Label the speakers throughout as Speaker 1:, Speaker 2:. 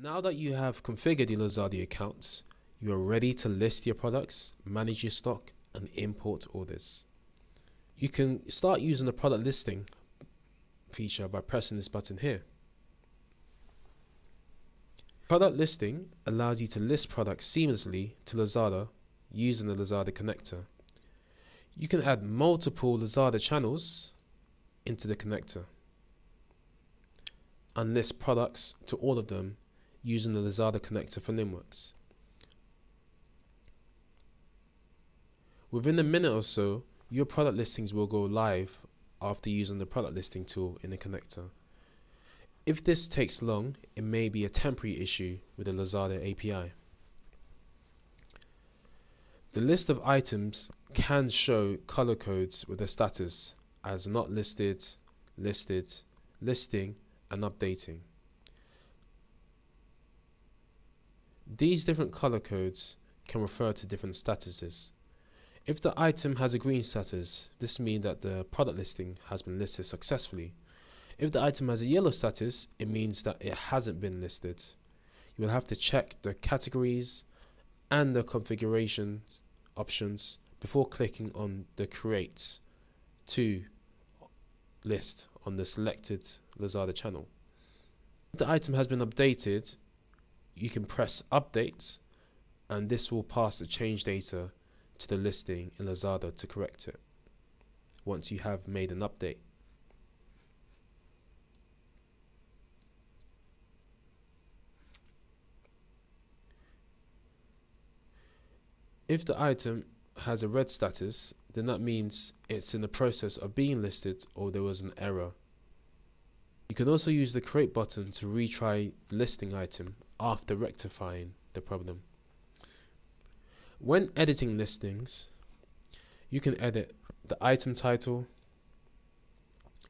Speaker 1: Now that you have configured your Lazada accounts, you are ready to list your products, manage your stock, and import orders. You can start using the product listing feature by pressing this button here. Product listing allows you to list products seamlessly to Lazada using the Lazada connector. You can add multiple Lazada channels into the connector and list products to all of them using the Lazada connector for Limworks. Within a minute or so, your product listings will go live after using the product listing tool in the connector. If this takes long, it may be a temporary issue with the Lazada API. The list of items can show color codes with the status as not listed, listed, listing, and updating. These different color codes can refer to different statuses. If the item has a green status, this means that the product listing has been listed successfully. If the item has a yellow status, it means that it hasn't been listed. You will have to check the categories and the configuration options before clicking on the Create to list on the selected Lazada channel. If the item has been updated, you can press Update, and this will pass the change data to the listing in Lazada to correct it once you have made an update. If the item has a red status, then that means it's in the process of being listed or there was an error. You can also use the Create button to retry the listing item after rectifying the problem. When editing listings, you can edit the item title,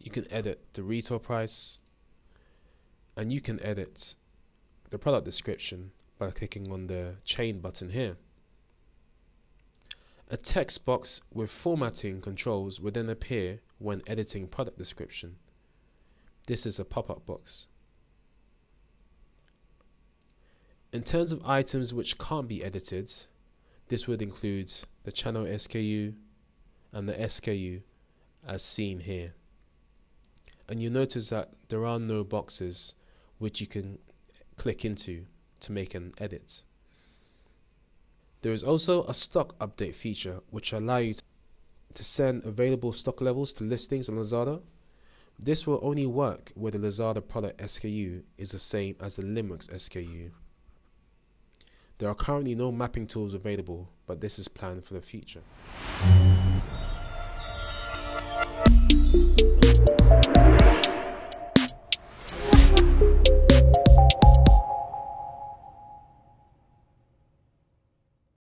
Speaker 1: you can edit the retail price, and you can edit the product description by clicking on the chain button here. A text box with formatting controls will then appear when editing product description. This is a pop-up box. In terms of items which can't be edited, this would include the channel SKU and the SKU as seen here. And you'll notice that there are no boxes which you can click into to make an edit. There is also a stock update feature which allows you to send available stock levels to listings on Lazada. This will only work where the Lazada product SKU is the same as the Limworks SKU. There are currently no mapping tools available, but this is planned for the future.